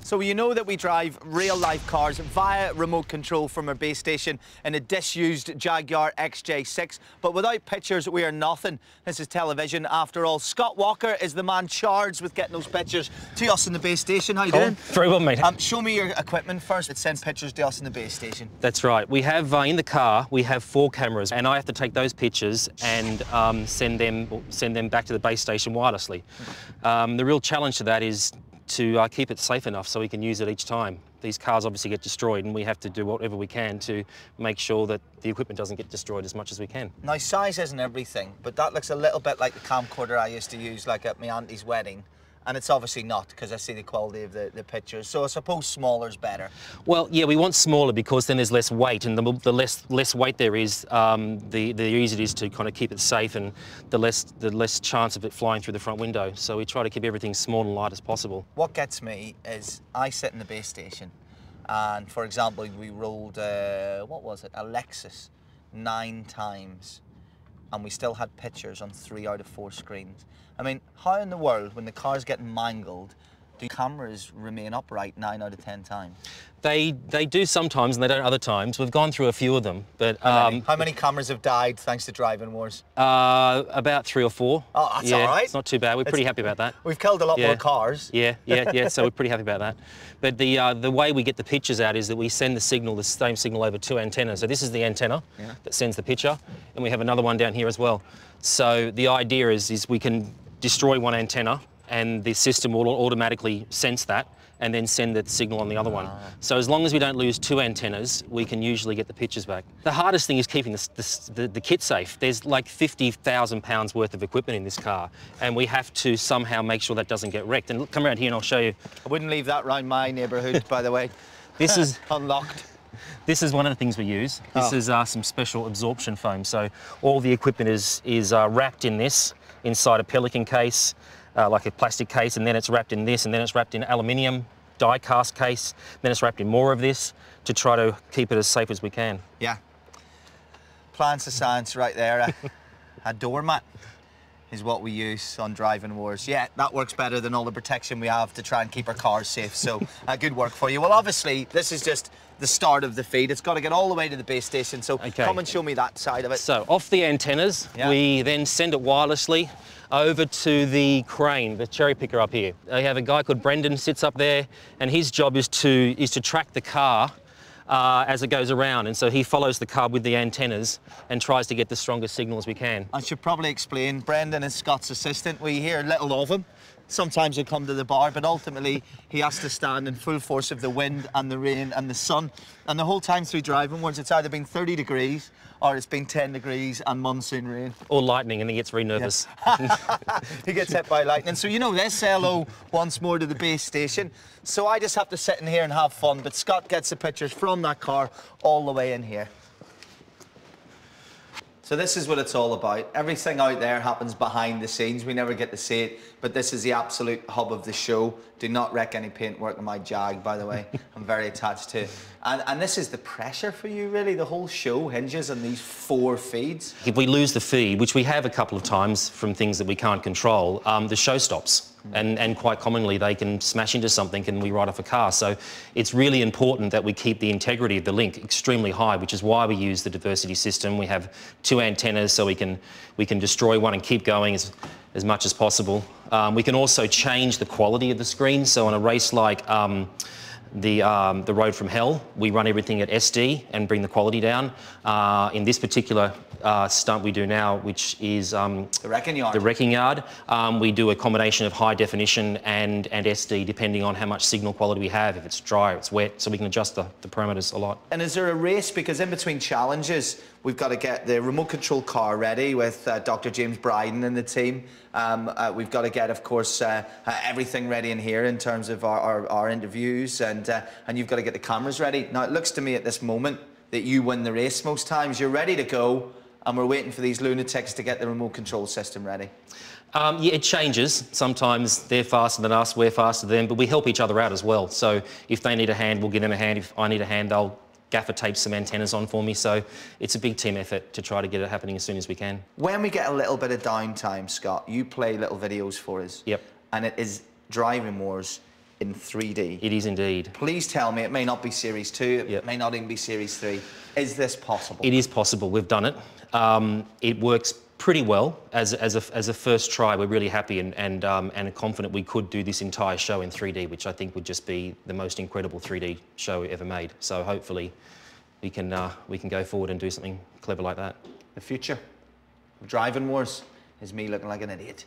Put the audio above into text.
So you know that we drive real-life cars via remote control from our base station in a disused Jaguar XJ6, but without pictures, we are nothing. This is television, after all. Scott Walker is the man charged with getting those pictures to us in the base station. How you doing? Very well, mate. Show me your equipment first that sends pictures to us in the base station. That's right. We have, in the car, we have 4 cameras, and I have to take those pictures and send them back to the base station wirelessly. The real challenge to that is to keep it safe enough so we can use it each time. These cars obviously get destroyed, and we have to do whatever we can to make sure that the equipment doesn't get destroyed as much as we can. Now, size isn't everything, but that looks a little bit like the camcorder I used to use like at my auntie's wedding. And it's obviously not, because I see the quality of the pictures. So I suppose smaller is better. Well, yeah, we want smaller because then there's less weight, and the less weight there is, the easier it is to kind of keep it safe, and the less chance of it flying through the front window. So we try to keep everything small and light as possible. What gets me is I sit in the base station, and for example, we rolled, what was it, a Lexus 9 times, and we still had pictures on 3 out of 4 screens. I mean, how in the world, when the car's getting mangled, do cameras remain upright 9 out of 10 times? They do sometimes, and they don't other times. We've gone through a few of them, but how many cameras have died thanks to driving wars? About 3 or 4. Oh, that's yeah, all right. It's not too bad. We're pretty happy about that. We've killed a lot more cars. Yeah. So we're pretty happy about that. But the way we get the pictures out is that we send the same signal over 2 antennas. So this is the antenna that sends the picture, and we have another one down here as well. So the idea is we can destroy one antenna, and the system will automatically sense that and then send the signal on the other one. So as long as we don't lose 2 antennas, we can usually get the pictures back. The hardest thing is keeping the kit safe. There's like 50,000 pounds worth of equipment in this car, and we have to somehow make sure that doesn't get wrecked. And come around here and I'll show you. I wouldn't leave that around my neighbourhood, by the way. This is unlocked. This is one of the things we use. This is some special absorption foam. So all the equipment is wrapped in this, inside a pelican case, like a plastic case, and then it's wrapped in this, and then it's wrapped in aluminium die-cast case, then it's wrapped in more of this to try to keep it as safe as we can. Yeah. Plants of science right there. A doormat is what we use on driving wars. Yeah, that works better than all the protection we have to try and keep our cars safe, so good work for you. Well, obviously, this is just the start of the feed. It's got to get all the way to the base station, so come and show me that side of it. So, off the antennas, we then send it wirelessly over to the crane, the cherry picker up here. I have a guy called Brendan sits up there, and his job is to track the car as it goes around, and so he follows the car with the antennas and tries to get the strongest signal as we can. I should probably explain, Brendan is Scott's assistant. We hear little of him. Sometimes he'll come to the bar, but ultimately he has to stand in full force of the wind and the rain and the sun. And the whole time through driving wars, it's either been 30 degrees or it's been 10 degrees and monsoon rain. Or lightning, and he gets very nervous. He gets hit by lightning. So, you know, let's hello once more to the base station. So I just have to sit in here and have fun, but Scott gets the pictures from that car all the way in here. So this is what it's all about. Everything out there happens behind the scenes. We never get to see it, but this is the absolute hub of the show. Do not wreck any paintwork on my Jag, by the way. I'm very attached to it. And this is the pressure for you, really. The whole show hinges on these 4 feeds. If we lose the feed, which we have a couple of times from things that we can't control, the show stops. And quite commonly they can smash into something and we write off a car. So it's really important that we keep the integrity of the link extremely high, which is why we use the diversity system. We have 2 antennas so we can destroy one and keep going as much as possible. We can also change the quality of the screen. So on a race like the Road from Hell, we run everything at SD and bring the quality down. In this particular stunt we do now, which is the wrecking yard, we do a combination of high definition and SD depending on how much signal quality we have, if it's dry or it's wet, so we can adjust the parameters a lot. And is there a race? Because in between challenges, we've got to get the remote control car ready with Dr. James Bryden and the team. We've got to get, of course, everything ready in here in terms of our interviews, and you've got to get the cameras ready. Now, it looks to me at this moment that you win the race most times. You're ready to go, and we're waiting for these lunatics to get the remote control system ready. Yeah, it changes. Sometimes they're faster than us, we're faster than them, but we help each other out as well. So if they need a hand, we'll give them a hand. If I need a hand, they'll gaffer tape some antennas on for me. So it's a big team effort to try to get it happening as soon as we can. When we get a little bit of downtime, Scott, you play little videos for us. Yep. And it is driving wars in 3D. It is indeed. Please tell me, it may not be Series 2, it Yep. may not even be Series 3. Is this possible? It is possible. We've done it. It works pretty well as a first try. We're really happy and confident we could do this entire show in 3D, which I think would just be the most incredible 3D show ever made. So hopefully we can go forward and do something clever like that. The future of driving wars is me looking like an idiot.